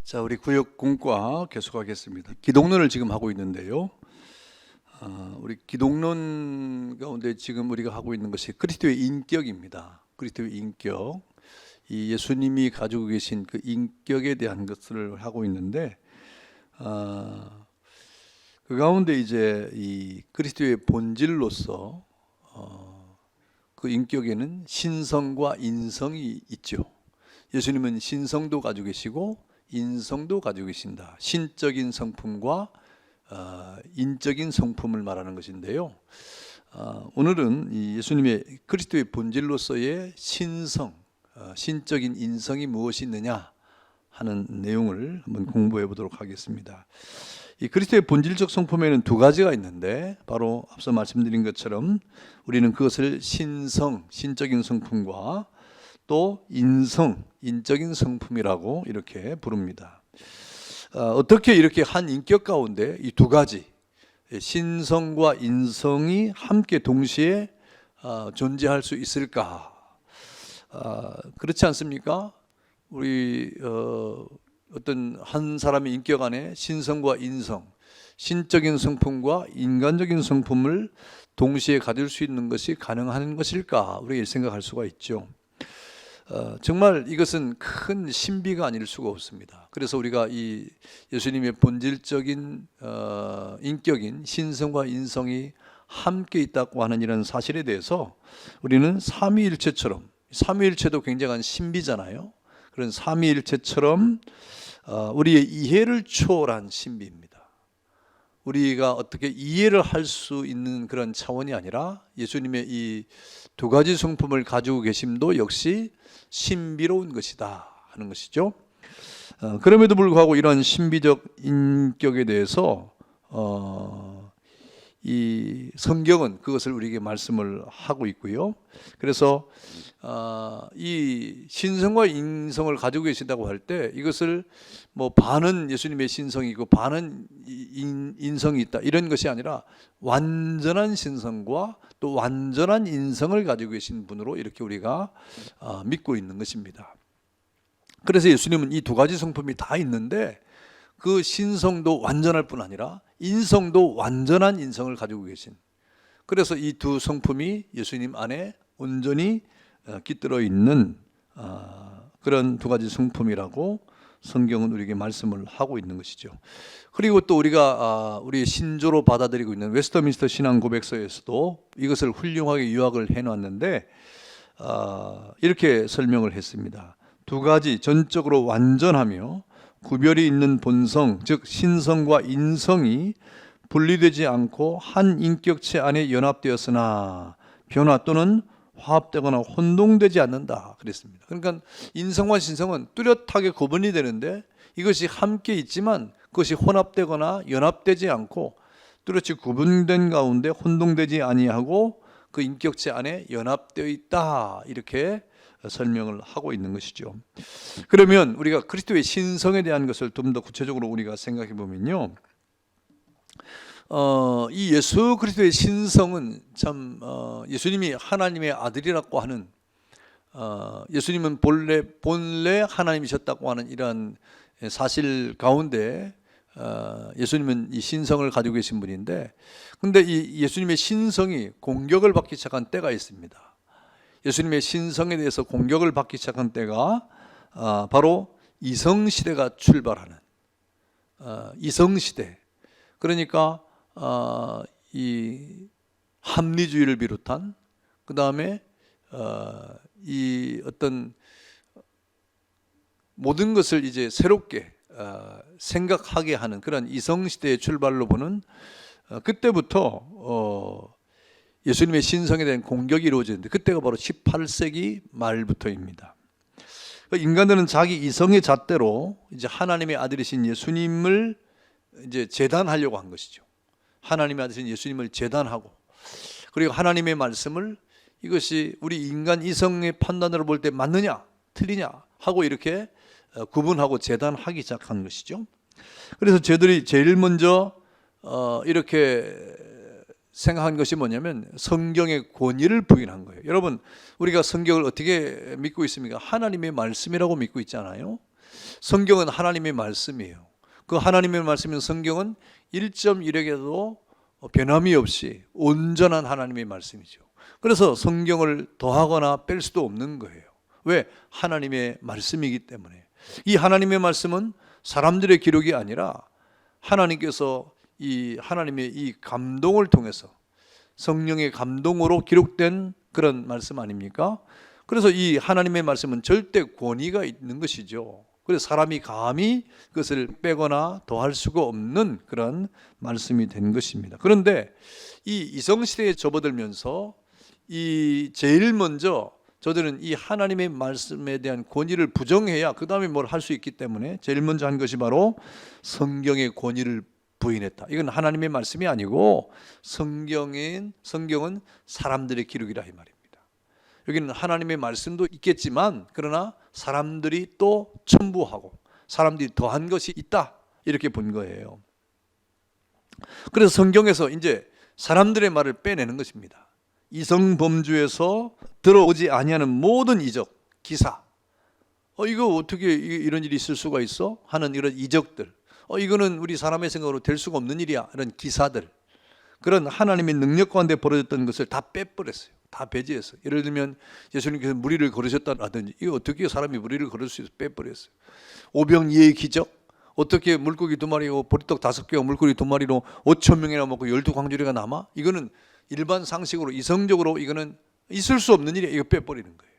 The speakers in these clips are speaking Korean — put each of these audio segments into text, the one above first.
자, 우리 구역 공과 계속하겠습니다. 기독론을 지금 하고 있는데요. 우리 기독론 가운데 지금 우리가 하고 있는 것이 그리스도의 인격입니다. 그리스도의 인격, 이 예수님이 가지고 계신 그 인격에 대한 것을 하고 있는데, 그 가운데 이제 이 그리스도의 본질로서 그 인격에는 신성과 인성이 있죠. 예수님은 신성도 가지고 계시고 인성도 가지고 계신다. 신적인 성품과 인적인 성품을 말하는 것인데요. 오늘은 이 예수님의 그리스도의 본질로서의 신성, 신적인 인성이 무엇이 있느냐 하는 내용을 한번 공부해 보도록 하겠습니다. 이 그리스도의 본질적 성품에는 두 가지가 있는데, 바로 앞서 말씀드린 것처럼 우리는 그것을 신성, 신적인 성품과 또 인성, 인적인 성품이라고 이렇게 부릅니다. 어떻게 이렇게 한 인격 가운데 이 두 가지, 신성과 인성이 함께 동시에 존재할 수 있을까? 그렇지 않습니까? 우리 어떤 한 사람의 인격 안에 신성과 인성, 신적인 성품과 인간적인 성품을 동시에 가질 수 있는 것이 가능한 것일까? 우리가 생각할 수가 있죠. 정말 이것은 큰 신비가 아닐 수가 없습니다. 그래서 우리가 이 예수님의 본질적인 인격인 신성과 인성이 함께 있다고 하는 이런 사실에 대해서 우리는 삼위일체처럼, 삼위일체도 굉장한 신비잖아요. 그런 삼위일체처럼 우리의 이해를 초월한 신비입니다. 우리가 어떻게 이해를 할 수 있는 그런 차원이 아니라 예수님의 이 두 가지 성품을 가지고 계심도 역시 신비로운 것이다 하는 것이죠. 그럼에도 불구하고 이러한 신비적 인격에 대해서 이 성경은 그것을 우리에게 말씀을 하고 있고요. 그래서 이 신성과 인성을 가지고 계신다고 할 때 이것을 뭐 반은 예수님의 신성이고 반은 인성이 있다 이런 것이 아니라 완전한 신성과 또 완전한 인성을 가지고 계신 분으로 이렇게 우리가 믿고 있는 것입니다. 그래서 예수님은 이 두 가지 성품이 다 있는데 그 신성도 완전할 뿐 아니라 인성도 완전한 인성을 가지고 계신, 그래서 이 두 성품이 예수님 안에 온전히 깃들어 있는 그런 두 가지 성품이라고 성경은 우리에게 말씀을 하고 있는 것이죠. 그리고 또 우리가 우리의 신조로 받아들이고 있는 웨스터민스터 신앙 고백서에서도 이것을 훌륭하게 요약을 해놨는데 이렇게 설명을 했습니다. 두 가지 전적으로 완전하며 구별이 있는 본성, 즉 신성과 인성이 분리되지 않고 한 인격체 안에 연합되었으나 변화 또는 화합되거나 혼동되지 않는다 그랬습니다. 그러니까 인성과 신성은 뚜렷하게 구분이 되는데 이것이 함께 있지만 그것이 혼합되거나 연합되지 않고 뚜렷이 구분된 가운데 혼동되지 아니하고 그 인격체 안에 연합되어 있다, 이렇게 설명을 하고 있는 것이죠. 그러면 우리가 그리스도의 신성에 대한 것을 좀 더 구체적으로 우리가 생각해 보면요, 이 예수 그리스도의 신성은 참 예수님이 하나님의 아들이라고 하는, 예수님은 본래 하나님이셨다고 하는 이러한 사실 가운데 예수님은 이 신성을 가지고 계신 분인데, 근데 이 예수님의 신성이 공격을 받기 시작한 때가 있습니다. 예수님의 신성에 대해서 공격을 받기 시작한 때가 바로 이성시대가 출발하는 이성시대, 그러니까 이 합리주의를 비롯한, 그 다음에 이 어떤 모든 것을 이제 새롭게 생각하게 하는 그런 이성시대의 출발로 보는, 그때부터 예수님의 신성에 대한 공격이 이루어지는데 그때가 바로 18세기 말부터입니다. 인간들은 자기 이성의 잣대로 이제 하나님의 아들이신 예수님을 이제 재단하려고 한 것이죠. 하나님의 아들이신 예수님을 재단하고, 그리고 하나님의 말씀을 이것이 우리 인간 이성의 판단으로 볼 때 맞느냐 틀리냐 하고 이렇게 구분하고 재단하기 시작한 것이죠. 그래서 저들이 제일 먼저 이렇게 생각한 것이 뭐냐면 성경의 권위를 부인한 거예요. 여러분, 우리가 성경을 어떻게 믿고 있습니까? 하나님의 말씀이라고 믿고 있잖아요. 성경은 하나님의 말씀이에요. 그 하나님의 말씀인 성경은 1.1핵에도 변함이 없이 온전한 하나님의 말씀이죠. 그래서 성경을 더하거나 뺄 수도 없는 거예요. 왜? 하나님의 말씀이기 때문에. 이 하나님의 말씀은 사람들의 기록이 아니라 하나님께서 이 하나님의 이 감동을 통해서 성령의 감동으로 기록된 그런 말씀 아닙니까? 그래서 이 하나님의 말씀은 절대 권위가 있는 것이죠. 그래서 사람이 감히 그것을 빼거나 더할 수가 없는 그런 말씀이 된 것입니다. 그런데 이 이성시대에 접어들면서 이 제일 먼저 저들은 이 하나님의 말씀에 대한 권위를 부정해야 그 다음에 뭘 할 수 있기 때문에 제일 먼저 한 것이 바로 성경의 권위를 부인했다. 이건 하나님의 말씀이 아니고 성경은 사람들의 기록이라 이 말입니다. 여기는 하나님의 말씀도 있겠지만 그러나 사람들이 또 첨부하고 사람들이 더한 것이 있다 이렇게 본 거예요. 그래서 성경에서 이제 사람들의 말을 빼내는 것입니다. 이성범주에서 들어오지 아니하는 모든 이적, 기사, 이거 어떻게 이런 일이 있을 수가 있어? 하는 이런 이적들, 이거는 우리 사람의 생각으로 될 수가 없는 일이야. 이런 기사들, 그런 하나님의 능력 가운데 벌어졌던 것을 다 빼버렸어요. 다 배제했어요. 예를 들면 예수님께서 무리를 걸으셨다라든지 이거 어떻게 사람이 무리를 걸을 수 있어? 빼버렸어요. 오병이의 기적, 어떻게 물고기 2마리고 보리떡 5개와 물고기 2마리로 5천 명이나 먹고 12광주리가 남아? 이거는 일반 상식으로 이성적으로 이거는 있을 수 없는 일이에요. 이거 빼버리는 거예요.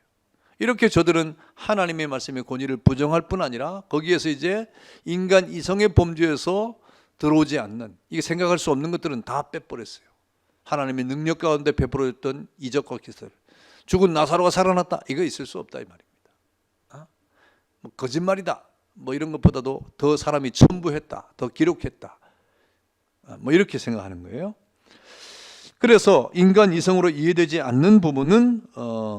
이렇게 저들은 하나님의 말씀의 권위를 부정할 뿐 아니라 거기에서 이제 인간 이성의 범주에서 들어오지 않는, 이게 생각할 수 없는 것들은 다 빼버렸어요. 하나님의 능력 가운데 베풀어졌던 이적과 기술, 죽은 나사로가 살아났다, 이거 있을 수 없다 이 말입니다. 뭐 거짓말이다, 뭐 이런 것보다도 더 사람이 첨부했다, 더 기록했다, 뭐 이렇게 생각하는 거예요. 그래서 인간 이성으로 이해되지 않는 부분은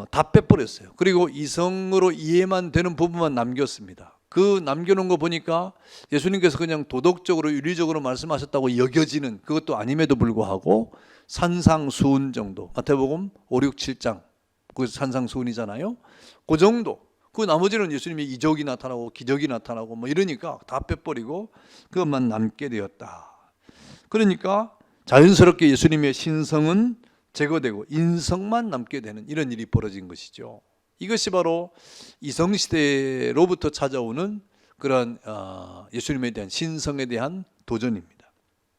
다 빼버렸어요. 그리고 이성으로 이해만 되는 부분만 남겼습니다. 그 남겨놓은 거 보니까 예수님께서 그냥 도덕적으로 윤리적으로 말씀하셨다고 여겨지는 그것도 아님에도 불구하고 산상수훈 정도, 마태복음 5, 6, 7장 그 산상수훈이잖아요. 그 정도, 그 나머지는 예수님의 이적이 나타나고 기적이 나타나고 뭐 이러니까 다 빼버리고 그것만 남게 되었다. 그러니까 자연스럽게 예수님의 신성은 제거되고 인성만 남게 되는 이런 일이 벌어진 것이죠. 이것이 바로 이성시대로부터 찾아오는 그런 예수님에 대한 신성에 대한 도전입니다.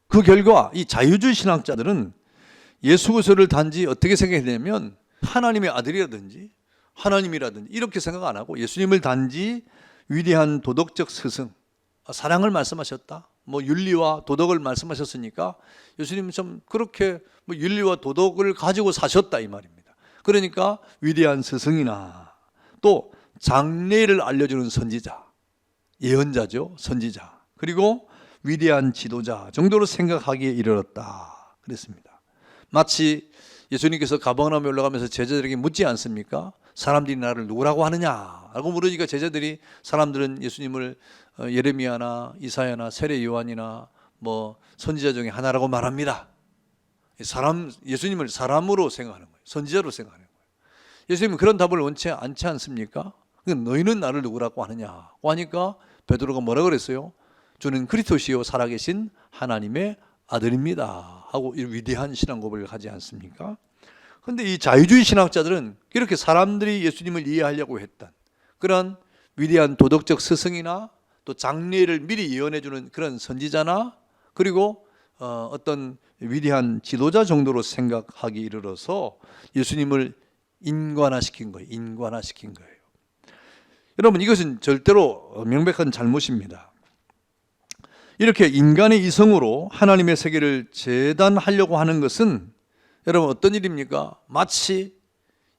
그 결과 이 자유주의 신학자들은 예수 그리스도를 단지 어떻게 생각했냐면 하나님의 아들이라든지 하나님이라든지 이렇게 생각 안 하고 예수님을 단지 위대한 도덕적 스승, 사랑을 말씀하셨다, 뭐 윤리와 도덕을 말씀하셨으니까 예수님은 좀 그렇게 뭐 윤리와 도덕을 가지고 사셨다 이 말입니다. 그러니까 위대한 스승이나 또 장래를 알려주는 선지자, 예언자죠, 선지자, 그리고 위대한 지도자 정도로 생각하기에 이르렀다 그랬습니다. 마치 예수님께서 가버나움에 올라가면서 제자들에게 묻지 않습니까? 사람들이 나를 누구라고 하느냐 라고 물으니까 제자들이 사람들은 예수님을 예레미야나 이사야나 세례 요한이나 뭐 선지자 중에 하나라고 말합니다. 예수님을 사람으로 생각하는 거예요. 선지자로 생각하는 거예요. 예수님은 그런 답을 원치 않지 않습니까? 너희는 나를 누구라고 하느냐고 하니까 베드로가 뭐라 그랬어요? 주는 그리스도시요 살아계신 하나님의 아들입니다 하고 이 위대한 신앙 고백을 하지 않습니까? 그런데 이 자유주의 신학자들은 이렇게 사람들이 예수님을 이해하려고 했던 그런 위대한 도덕적 스승이나 또 장래를 미리 예언해 주는 그런 선지자나 그리고 어떤 위대한 지도자 정도로 생각하기 이르러서 예수님을 인간화시킨 거예요. 인간화시킨 거예요. 여러분, 이것은 절대로 명백한 잘못입니다. 이렇게 인간의 이성으로 하나님의 세계를 재단하려고 하는 것은 여러분 어떤 일입니까? 마치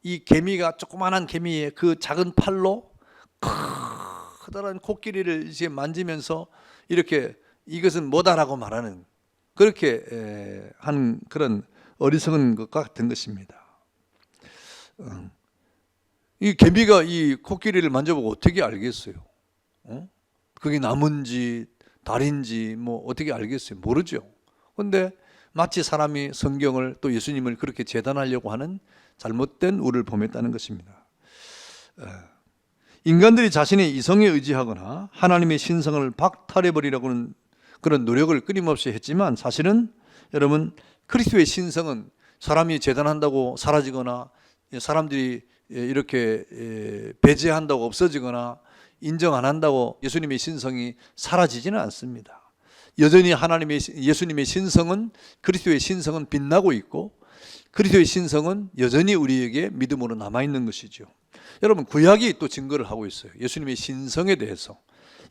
이 개미가, 조그만한 개미의 그 작은 팔로 커다란 코끼리를 이제 만지면서 이렇게 이것은 뭐다라고 말하는, 그렇게 한 그런 어리석은 것 같은 것입니다. 이 개미가 이 코끼리를 만져보고 어떻게 알겠어요? 그게 나무인지 달인지 뭐 어떻게 알겠어요? 모르죠. 그런데 마치 사람이 성경을 또 예수님을 그렇게 재단하려고 하는 잘못된 우를 범했다는 것입니다. 인간들이 자신의 이성에 의지하거나 하나님의 신성을 박탈해버리려고는 그런 노력을 끊임없이 했지만, 사실은 여러분, 그리스도의 신성은 사람이 재단한다고 사라지거나 사람들이 이렇게 배제한다고 없어지거나 인정 안 한다고 예수님의 신성이 사라지지는 않습니다. 여전히 예수님의 신성은, 그리스도의 신성은 빛나고 있고, 그리스도의 신성은 여전히 우리에게 믿음으로 남아있는 것이죠. 여러분, 구약이 또 증거를 하고 있어요. 예수님의 신성에 대해서,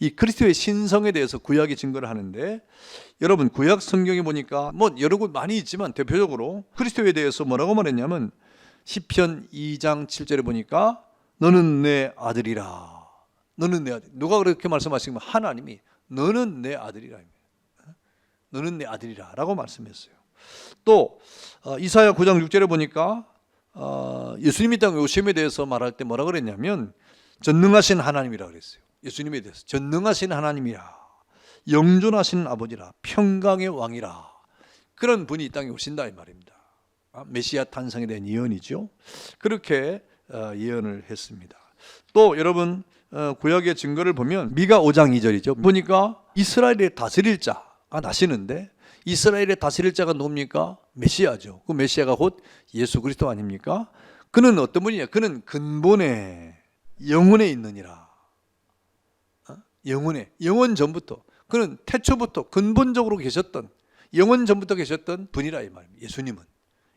이 그리스도의 신성에 대해서 구약이 증거를 하는데, 여러분, 구약 성경에 보니까 여러 곳 많이 있지만 대표적으로 그리스도에 대해서 뭐라고 말했냐면, 시편 2장 7절에 보니까 너는 내 아들이라. 너는 내 아들. 누가 그렇게 말씀하시면 하나님이 너는 내 아들이라. 너는 내 아들이라 라고 말씀했어요. 또 이사야 9장 6절에 보니까 예수님이 땅에 오심에 대해서 말할 때 뭐라 그랬냐면, 전능하신 하나님이라 그랬어요. 예수님에 대해서 전능하신 하나님이라, 영존하신 아버지라, 평강의 왕이라, 그런 분이 이 땅에 오신다 이 말입니다. 메시아 탄생에 대한 예언이죠. 그렇게 예언을 했습니다. 또 여러분, 구약의 증거를 보면 미가 5장 2절이죠. 보니까 이스라엘의 다스릴 자가 나시는데, 이스라엘의 다스릴 자가 누굽니까? 메시아죠. 그 메시아가 곧 예수 그리스도 아닙니까? 그는 어떤 분이냐? 그는 근본에 영원에 있느니라. 영원 전부터, 그는 태초부터 근본적으로 계셨던, 영원 전부터 계셨던 분이라 이 말입니다. 예수님은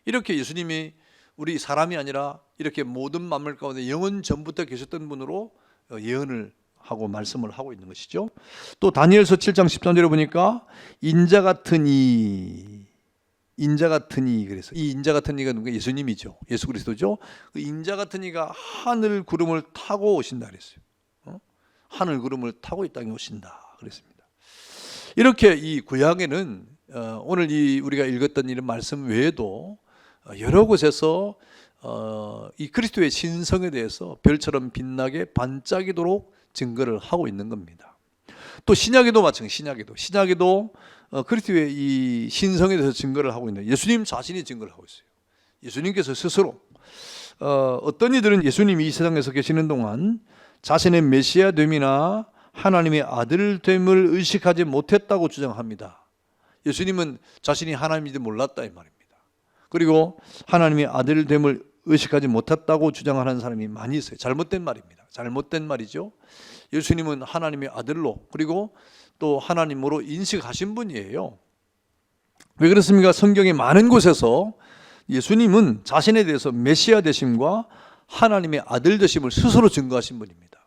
이렇게, 예수님이 우리 사람이 아니라 이렇게 모든 만물 가운데 영원 전부터 계셨던 분으로 예언을 하고 말씀을 하고 있는 것이죠. 또 다니엘서 7장 13절에 보니까 인자 같은 이, 그래서 이 인자 같은 이가 누가? 예수님이죠. 예수 그리스도죠. 그 인자 같은 이가 하늘 구름을 타고 오신다 그랬어요. 하늘 구름을 타고 이 땅에 오신다 그랬습니다. 이렇게 이 구약에는 오늘 우리가 읽었던 이런 말씀 외에도 여러 곳에서 이 그리스도의 신성에 대해서 별처럼 빛나게 반짝이도록 증거를 하고 있는 겁니다. 또 신약에도 마찬가지, 신약에도 그리스도의 이 신성에 대해서 증거를 하고 있는, 예수님 자신이 증거를 하고 있어요. 예수님께서 스스로 어떤 이들은 예수님이 이 세상에서 계시는 동안 자신의 메시아 됨이나 하나님의 아들 됨을 의식하지 못했다고 주장합니다. 예수님은 자신이 하나님인지 몰랐다 이 말입니다. 그리고 하나님의 아들 됨을 의식하지 못했다고 주장하는 사람이 많이 있어요. 잘못된 말입니다. 잘못된 말이죠. 예수님은 하나님의 아들로, 그리고 또 하나님으로 인식하신 분이에요. 왜 그렇습니까? 성경의 많은 곳에서 예수님은 자신에 대해서 메시아 되심과 하나님의 아들 되심을 스스로 증거하신 분입니다.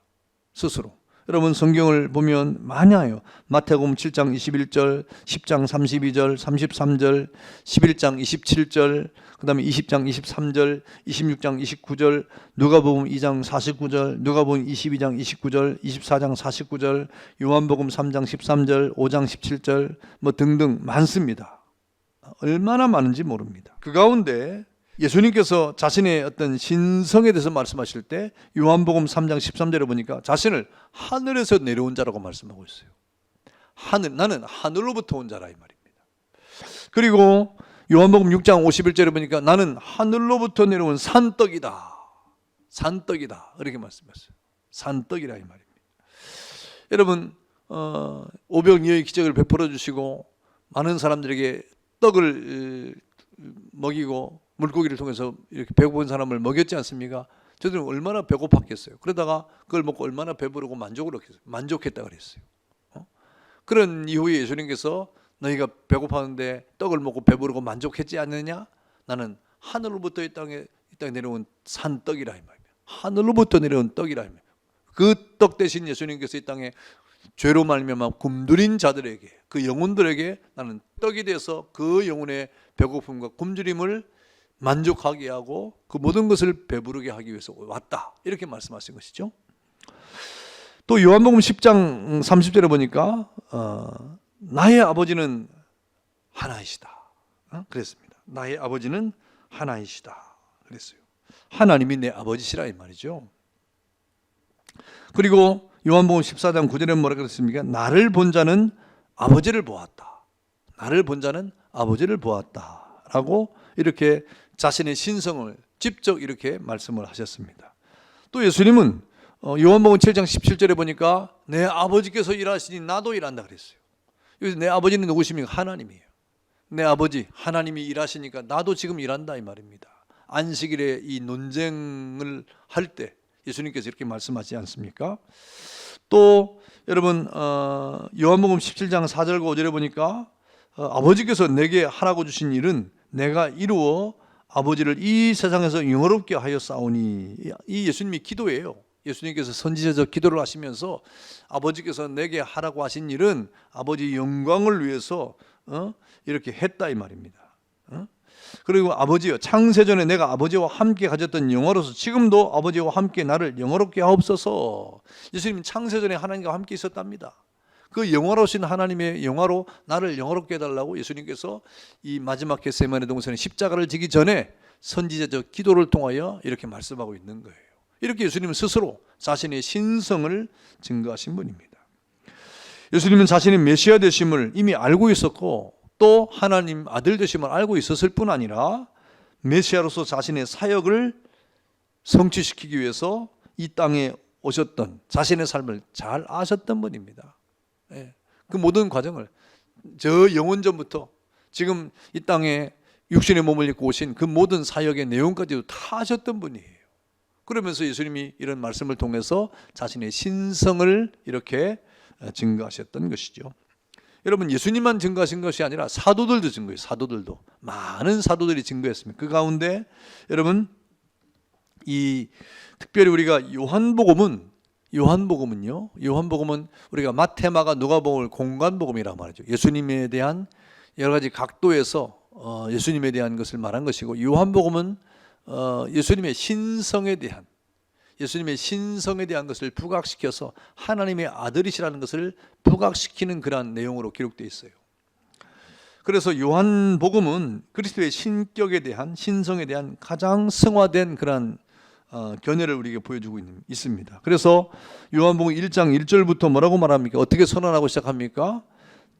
스스로. 여러분, 성경을 보면 많이 와요. 마태복음 7장 21절, 10장 32절, 33절, 11장 27절, 그 다음에 20장 23절, 26장 29절, 누가복음 2장 49절, 누가복음 22장 29절, 24장 49절, 요한복음 3장 13절, 5장 17절 등등 많습니다. 얼마나 많은지 모릅니다. 그 가운데 예수님께서 자신의 어떤 신성에 대해서 말씀하실 때 요한복음 3장 13절에 보니까 자신을 하늘에서 내려온 자라고 말씀하고 있어요. 나는 하늘로부터 온 자라 이 말입니다. 그리고 요한복음 6장 51절에 보니까 나는 하늘로부터 내려온 산떡이다. 산떡이다. 이렇게 말씀했어요. 산떡이라 이 말입니다. 여러분, 오병이어의 기적을 베풀어 주시고 많은 사람들에게 떡을 먹이고 물고기를 통해서 이렇게 배고픈 사람을 먹였지 않습니까? 저들은 얼마나 배고팠겠어요. 그러다가 그걸 먹고 얼마나 배부르고 만족했다 그랬어요. 그런 이후에 예수님께서 너희가 배고팠는데 떡을 먹고 배부르고 만족했지 않느냐? 나는 하늘로부터 이 땅에 내려온 산떡이라 이 말입니다. 하늘로부터 내려온 떡이라 이 말입니다. 그 떡 대신 예수님께서 이 땅에 죄로 말미암아 굶주린 자들에게, 그 영혼들에게 나는 떡이 돼서 그 영혼의 배고픔과 굶주림을 만족하게 하고 그 모든 것을 배부르게 하기 위해서 왔다. 이렇게 말씀하신 것이죠. 또 요한복음 10장 30절에 보니까 나의 아버지는 하나이시다. 그랬습니다. 나의 아버지는 하나이시다. 그랬어요. 하나님이 내 아버지시라 이 말이죠. 그리고 요한복음 14장 9절에 뭐라 그랬습니까? 나를 본 자는 아버지를 보았다. 나를 본 자는 아버지를 보았다. 라고 이렇게 자신의 신성을 직접 이렇게 말씀을 하셨습니다. 또 예수님은 요한복음 7장 17절에 보니까 내 아버지께서 일하시니 나도 일한다 그랬어요. 여기서 내 아버지는 누구십니까? 하나님이에요. 내 아버지 하나님이 일하시니까 나도 지금 일한다 이 말입니다. 안식일에 이 논쟁을 할 때 예수님께서 이렇게 말씀하지 않습니까? 또 여러분 요한복음 17장 4절과 5절에 보니까 아버지께서 내게 하라고 주신 일은 내가 이루어 아버지를 이 세상에서 영화롭게 하여 싸우니. 이 예수님이 기도예요. 예수님께서 선지자적 기도를 하시면서 아버지께서 내게 하라고 하신 일은 아버지 영광을 위해서 이렇게 했다 이 말입니다. 그리고 아버지여, 창세전에 내가 아버지와 함께 가졌던 영화로서 지금도 아버지와 함께 나를 영화롭게 하옵소서. 예수님은 창세전에 하나님과 함께 있었답니다. 그 영화로우신 하나님의 영화로 나를 영화롭게 해달라고 예수님께서 이 마지막 겟세마네 동산에 십자가를 지기 전에 선지자적 기도를 통하여 이렇게 말씀하고 있는 거예요. 이렇게 예수님은 스스로 자신의 신성을 증거하신 분입니다. 예수님은 자신의 메시아 되심을 이미 알고 있었고 또 하나님 아들 되심을 알고 있었을 뿐 아니라 메시아로서 자신의 사역을 성취시키기 위해서 이 땅에 오셨던 자신의 삶을 잘 아셨던 분입니다. 그 모든 과정을 저 영원전부터 지금 이 땅에 육신의 몸을 입고 오신 그 모든 사역의 내용까지도 다 아셨던 분이에요. 그러면서 예수님이 이런 말씀을 통해서 자신의 신성을 이렇게 증거하셨던 것이죠. 여러분, 예수님만 증거하신 것이 아니라 사도들도 증거해요. 사도들도 많은 사도들이 증거했습니다. 그 가운데 여러분 이 특별히 우리가 요한복음은 우리가 마태, 마가, 누가복음을 공관복음이라고 말하죠. 예수님에 대한 여러 가지 각도에서 예수님에 대한 것을 말한 것이고, 요한복음은 예수님의 신성에 대한 것을 부각시켜서 하나님의 아들이시라는 것을 부각시키는 그러한 내용으로 기록되어 있어요. 그래서 요한복음은 그리스도의 신격에 대한, 신성에 대한 가장 성화된 그러한 견해를 우리에게 보여주고 있습니다. 그래서 요한복음 1장 1절부터 뭐라고 말합니까? 어떻게 선언하고 시작합니까?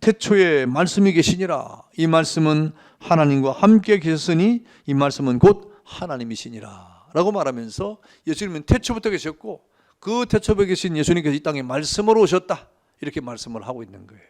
태초에 말씀이 계시니라. 이 말씀은 하나님과 함께 계셨으니 이 말씀은 곧 하나님이시니라 라고 말하면서 예수님은 태초부터 계셨고 그 태초부터 계신 예수님께서 이 땅에 말씀으로 오셨다, 이렇게 말씀을 하고 있는 거예요.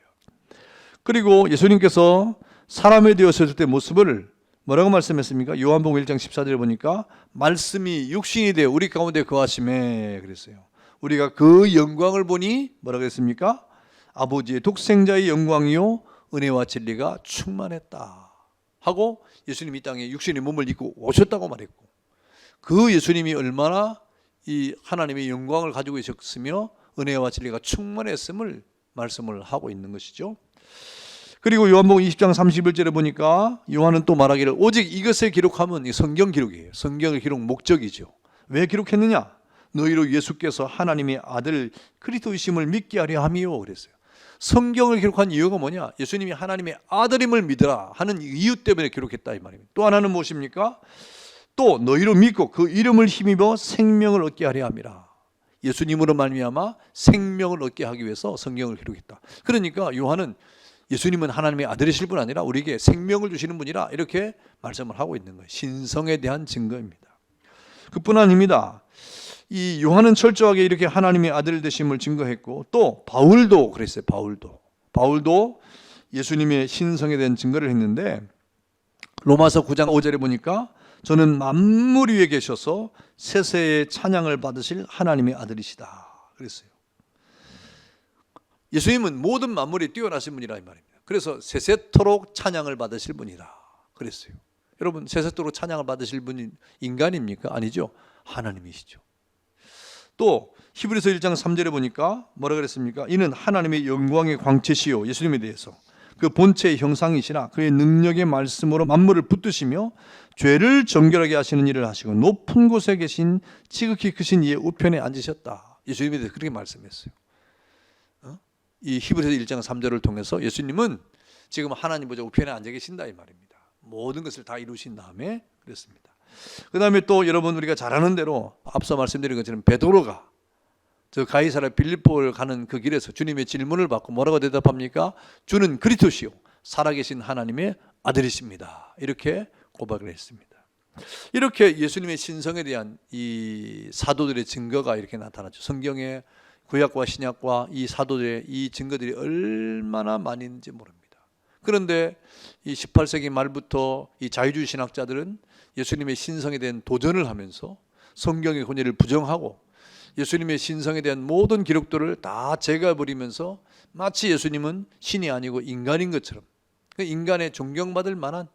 그리고 예수님께서 사람이 되었을 때 모습을 뭐라고 말씀했습니까? 요한복음 1장 14절에 보니까 말씀이 육신이 되어 우리 가운데 거하심에 그랬어요. 우리가 그 영광을 보니 뭐라고 했습니까? 아버지의 독생자의 영광이요 은혜와 진리가 충만했다 하고 예수님이 이 땅에 육신의 몸을 입고 오셨다고 말했고, 그 예수님이 얼마나 이 하나님의 영광을 가지고 계셨으며 은혜와 진리가 충만했음을 말씀을 하고 있는 것이죠. 그리고 요한복음 20장 31절에 보니까 요한은 또 말하기를 오직 이것을 기록하면 이 성경 기록이에요. 성경을 기록 목적이죠. 왜 기록했느냐? 너희로 예수께서 하나님의 아들 그리스도이심을 믿게 하려 함이요 그랬어요. 성경을 기록한 이유가 뭐냐? 예수님이 하나님의 아들임을 믿으라 하는 이유 때문에 기록했다 이 말입니다. 또 하나는 무엇입니까? 또 너희로 믿고 그 이름을 힘입어 생명을 얻게 하려 함이라. 예수님으로 말미암아 생명을 얻게 하기 위해서 성경을 기록했다. 그러니까 요한은 예수님은 하나님의 아들이실 뿐 아니라 우리에게 생명을 주시는 분이라 이렇게 말씀을 하고 있는 거예요. 신성에 대한 증거입니다. 그뿐 아닙니다. 이 요한은 철저하게 이렇게 하나님의 아들 되심을 증거했고, 또 바울도 그랬어요. 바울도 예수님의 신성에 대한 증거를 했는데, 로마서 9장 5절에 보니까 저는 만물 위에 계셔서 세세의 찬양을 받으실 하나님의 아들이시다 그랬어요. 예수님은 모든 만물이 뛰어나신 분이라 이 말입니다. 그래서 세세토록 찬양을 받으실 분이다 그랬어요. 여러분, 세세토록 찬양을 받으실 분이 인간입니까? 아니죠. 하나님이시죠. 또 히브리서 1장 3절에 보니까 뭐라 그랬습니까? 이는 하나님의 영광의 광채시요, 예수님에 대해서 그 본체의 형상이시라 그의 능력의 말씀으로 만물을 붙드시며 죄를 정결하게 하시는 일을 하시고 높은 곳에 계신 지극히 크신 이의 우편에 앉으셨다. 예수님에 대해서 그렇게 말씀했어요. 이 히브리서 1장 3절을 통해서 예수님은 지금 하나님 보좌 우편에 앉아 계신다 이 말입니다. 모든 것을 다 이루신 다음에 그랬습니다. 그 다음에 또 여러분, 우리가 잘 아는 대로 앞서 말씀드린 것처럼 베드로가 저 가이사랴 빌립보를 가는 그 길에서 주님의 질문을 받고 뭐라고 대답합니까? 주는 그리스도시요 살아계신 하나님의 아들이십니다. 이렇게 고백을 했습니다. 이렇게 예수님의 신성에 대한 이 사도들의 증거가 이렇게 나타나죠. 성경의 구약과 신약과 이 사도들의 이 증거들이 얼마나 많이 있는지 모릅니다. 그런데 이 18세기 말부터 이 자유주의 신학자들은 예수님의 신성에 대한 도전을 하면서 성경의 권위를 부정하고 예수님의 신성에 대한 모든 기록들을 다 제거해버리면서 마치 예수님은 신이 아니고 인간인 것처럼, 인간의 존경받을 만한,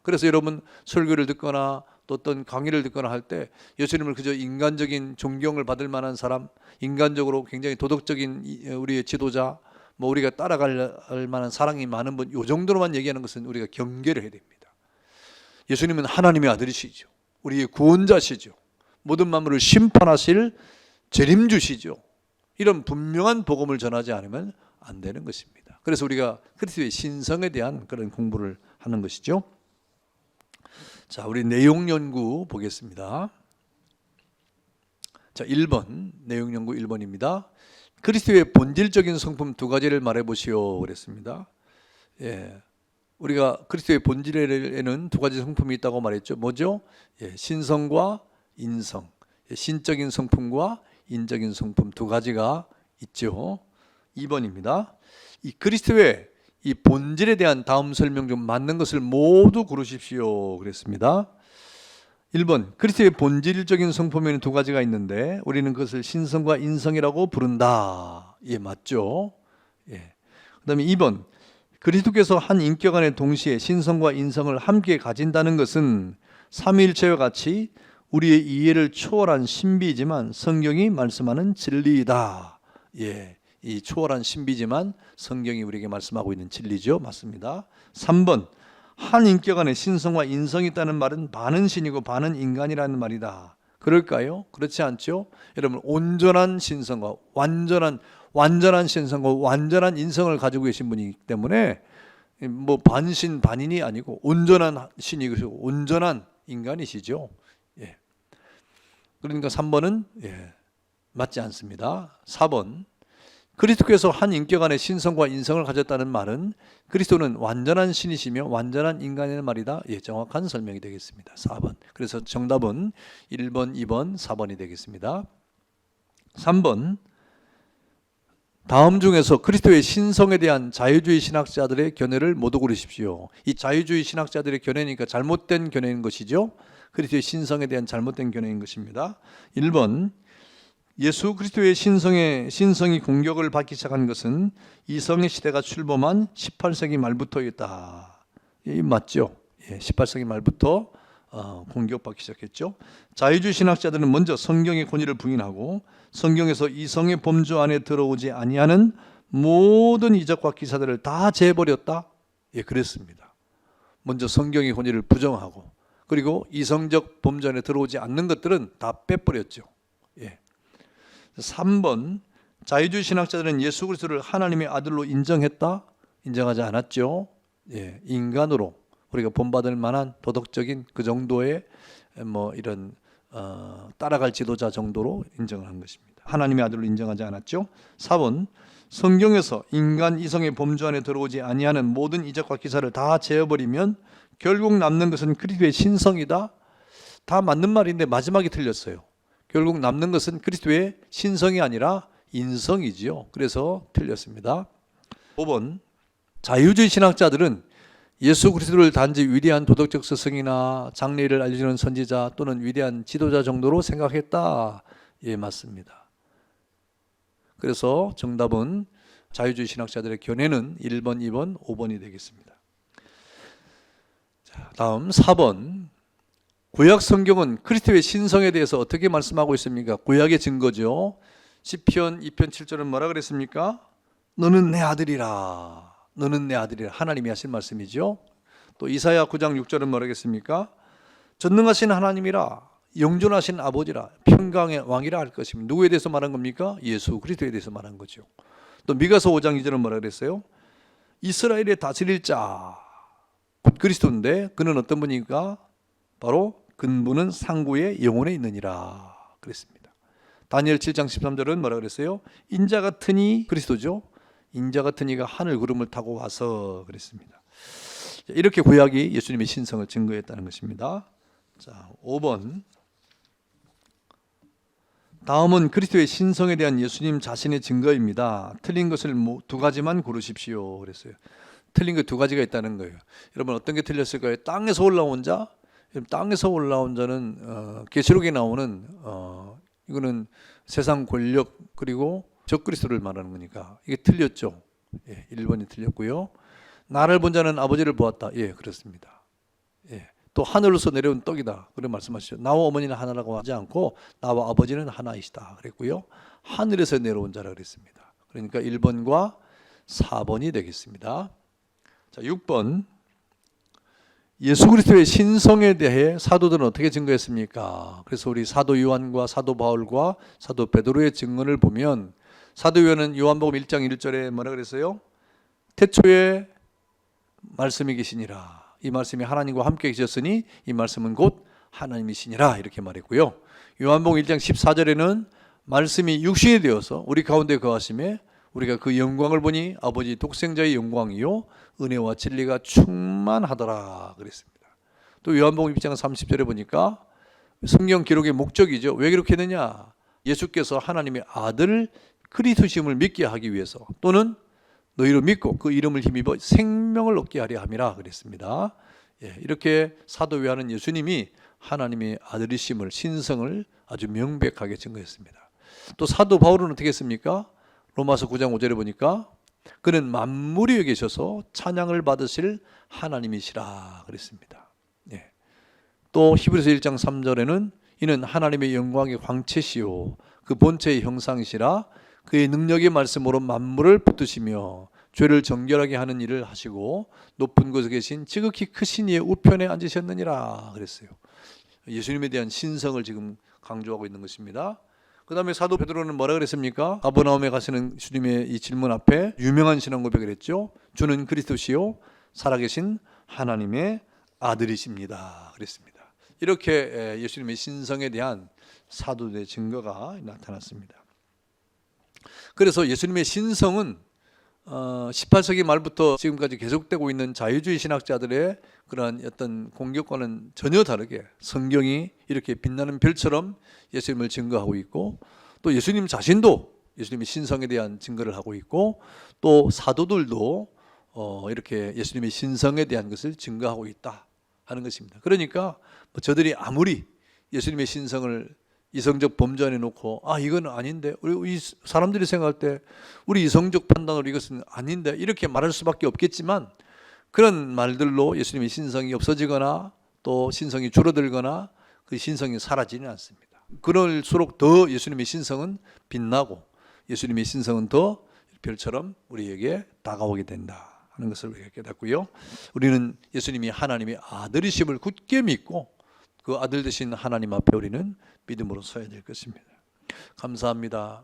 그래서 여러분 설교를 듣거나 또 어떤 강의를 듣거나 할 때 예수님을 그저 인간적인 존경을 받을 만한 사람, 인간적으로 굉장히 도덕적인 우리의 지도자, 뭐 우리가 따라갈 만한 사랑이 많은 분, 이 정도로만 얘기하는 것은 우리가 경계를 해야 됩니다. 예수님은 하나님의 아들이시죠. 우리의 구원자시죠. 모든 만물을 심판하실 재림주시죠. 이런 분명한 복음을 전하지 않으면 안 되는 것입니다. 그래서 우리가 그리스도의 신성에 대한 그런 공부를 하는 것이죠. 자, 우리 내용 연구 보겠습니다. 자, 1번, 내용 연구 1번입니다. 그리스도의 본질적인 성품 두 가지를 말해 보시오 그랬습니다. 예. 우리가 그리스도의 본질에는 두 가지 성품이 있다고 말했죠. 뭐죠? 예, 신성과 인성. 신적인 성품과 인적인 성품 두 가지가 있죠. 2번입니다. 이 그리스도의 이 본질에 대한 다음 설명 좀 맞는 것을 모두 고르십시오 그랬습니다. 1번, 그리스도의 본질적인 성품에는 두 가지가 있는데 우리는 그것을 신성과 인성이라고 부른다. 예, 맞죠? 예. 그다음에 2번, 그리스도께서 한 인격 안에 동시에 신성과 인성을 함께 가진다는 것은 삼위일체와 같이 우리의 이해를 초월한 신비이지만 성경이 말씀하는 진리이다. 예, 이 초월한 신비지만 성경이 우리에게 말씀하고 있는 진리죠. 맞습니다. 3번, 한 인격 안에 신성과 인성이 있다는 말은 반은 신이고 반은 인간이라는 말이다. 그럴까요? 그렇지 않죠? 여러분, 온전한 신성과 완전한 신성과 완전한 인성을 가지고 계신 분이기 때문에 뭐 반신 반인이 아니고 온전한 신이고 온전한 인간이시죠. 예. 그러니까 3번은 예, 맞지 않습니다. 4번, 그리스도께서 한 인격 안에 신성과 인성을 가졌다는 말은 그리스도는 완전한 신이시며 완전한 인간이라는 말이다. 예, 정확한 설명이 되겠습니다. 4번. 그래서 정답은 1번, 2번, 4번이 되겠습니다. 3번, 다음 중에서 그리스도의 신성에 대한 자유주의 신학자들의 견해를 모두 고르십시오. 이 자유주의 신학자들의 견해니까 잘못된 견해인 것이죠. 그리스도의 신성에 대한 잘못된 견해인 것입니다. 1번, 예수 그리스도의 신성이 공격을 받기 시작한 것은 이성의 시대가 출범한 18세기 말부터였다. 이 맞죠? 예, 18세기 말부터 공격받기 시작했죠. 자유주의 신학자들은 먼저 성경의 권위를 부인하고 성경에서 이성의 범주 안에 들어오지 아니하는 모든 이적과 기사들을 다 제해버렸다. 예, 그랬습니다. 먼저 성경의 권위를 부정하고 그리고 이성적 범주 안에 들어오지 않는 것들은 다 빼버렸죠. 예. 3번, 자유주의 신학자들은 예수 그리스도를 하나님의 아들로 인정했다? 인정하지 않았죠. 예, 인간으로 우리가 본받을 만한 도덕적인 그 정도의 뭐 이런 따라갈 지도자 정도로 인정을 한 것입니다. 하나님의 아들로 인정하지 않았죠. 4번, 성경에서 인간 이성의 범주 안에 들어오지 아니하는 모든 이적과 기사를 다 제어버리면 결국 남는 것은 그리스도의 신성이다. 다 맞는 말인데 마지막이 틀렸어요. 결국 남는 것은 그리스도의 신성이 아니라 인성이지요. 그래서 틀렸습니다. 5번, 자유주의 신학자들은 예수 그리스도를 단지 위대한 도덕적 스승이나 장래를 알려주는 선지자 또는 위대한 지도자 정도로 생각했다. 예, 맞습니다. 그래서 정답은 자유주의 신학자들의 견해는 1번, 2번, 5번이 되겠습니다. 자, 다음 4번. 구약 성경은 그리스도의 신성에 대해서 어떻게 말씀하고 있습니까? 구약의 증거죠. 시편 2편 7절은 뭐라 그랬습니까? 너는 내 아들이라. 너는 내 아들이라. 하나님이 하신 말씀이죠. 또 이사야 9장 6절은 뭐라겠습니까? 전능하신 하나님이라, 영존하신 아버지라, 평강의 왕이라 할 것입니다. 누구에 대해서 말한 겁니까? 예수 그리스도에 대해서 말한 거죠. 또 미가서 5장 2절은 뭐라 그랬어요? 이스라엘의 다스릴 자, 곧 그리스도인데 그는 어떤 분입니까? 바로 근본은 상구의 영혼에 있느니라 그랬습니다. 다니엘 7장 13절은 뭐라 그랬어요? 인자 같은 이 그리스도죠. 인자 같은 이가 하늘 구름을 타고 와서 그랬습니다. 이렇게 구약이 예수님의 신성을 증거했다는 것입니다. 자, 5번. 다음은 그리스도의 신성에 대한 예수님 자신의 증거입니다. 틀린 것을 두 가지만 고르십시오. 그랬어요. 틀린 거 두 가지가 있다는 거예요. 여러분 어떤 게 틀렸을까요? 땅에서 올라온 자. 땅에서 올라온 자는 계시록에 나오는 이거는 세상 권력 그리고 적그리스도를 말하는 거니까 이게 틀렸죠. 예, 1번이 틀렸고요. 나를 본 자는 아버지를 보았다. 예, 그렇습니다. 예. 또 하늘로서 내려온 떡이다. 그런 말씀하시죠. 나와 어머니는 하나라고 하지 않고 나와 아버지는 하나이시다. 그랬고요. 하늘에서 내려온 자라 그랬습니다. 그러니까 1번과 4번이 되겠습니다. 자, 6번. 예수 그리스도의 신성에 대해 사도들은 어떻게 증거했습니까? 그래서 우리 사도 요한과 사도 바울과 사도 베드로의 증언을 보면 사도 요한은 요한복음 1장 1절에 뭐라 그랬어요? 태초에 말씀이 계시니라. 이 말씀이 하나님과 함께 계셨으니 이 말씀은 곧 하나님이시니라 이렇게 말했고요. 요한복음 1장 14절에는 말씀이 육신이 되어서 우리 가운데 거하심에 우리가 그 영광을 보니 아버지 독생자의 영광이요 은혜와 진리가 충만하더라 그랬습니다. 또 요한복음 1장 30절에 보니까 성경 기록의 목적이죠. 왜 그렇게 했느냐? 예수께서 하나님의 아들 그리스도심을 믿게 하기 위해서 또는 너희로 믿고 그 이름을 힘입어 생명을 얻게 하려 함이라 그랬습니다. 예, 이렇게 사도 요한은 예수님이 하나님의 아들이심을 신성을 아주 명백하게 증거했습니다. 또 사도 바울은 어떻게 했습니까? 로마서 9장 5절에 보니까 그는 만물 위에 계셔서 찬양을 받으실 하나님이시라 그랬습니다. 예. 또 히브리서 1장 3절에는 이는 하나님의 영광의 광채시요 그 본체의 형상이시라 그의 능력의 말씀으로 만물을 붙드시며 죄를 정결하게 하는 일을 하시고 높은 곳에 계신 지극히 크신 이의 우편에 앉으셨느니라 그랬어요. 예수님에 대한 신성을 지금 강조하고 있는 것입니다. 그 다음에 사도 베드로는 뭐라 그랬습니까? 가버나움에 가시는 주님의 이 질문 앞에 유명한 신앙 고백을 했죠. 주는 그리스도시요 살아계신 하나님의 아들이십니다 그랬습니다. 이렇게 예수님의 신성에 대한 사도들의 증거가 나타났습니다. 그래서 예수님의 신성은 18세기 말부터 지금까지 계속되고 있는 자유주의 신학자들의 그러한 어떤 공격과는 전혀 다르게 성경이 이렇게 빛나는 별처럼 예수님을 증거하고 있고 또 예수님 자신도 예수님의 신성에 대한 증거를 하고 있고 또 사도들도 이렇게 예수님의 신성에 대한 것을 증거하고 있다 하는 것입니다. 그러니까 저들이 아무리 예수님의 신성을 이성적 범주 안에 놓고 이건 아닌데 우리 사람들이 생각할 때 우리 이성적 판단으로 이것은 아닌데 이렇게 말할 수밖에 없겠지만 그런 말들로 예수님의 신성이 없어지거나 또 신성이 줄어들거나 그 신성이 사라지는 않습니다. 그럴수록 더 예수님의 신성은 빛나고 예수님의 신성은 더 별처럼 우리에게 다가오게 된다 하는 것을 우리가 깨닫고요. 우리는 예수님이 하나님의 아들이심을 굳게 믿고 그 아들 되신 하나님 앞에 우리는 믿음으로 서야 될 것입니다. 감사합니다.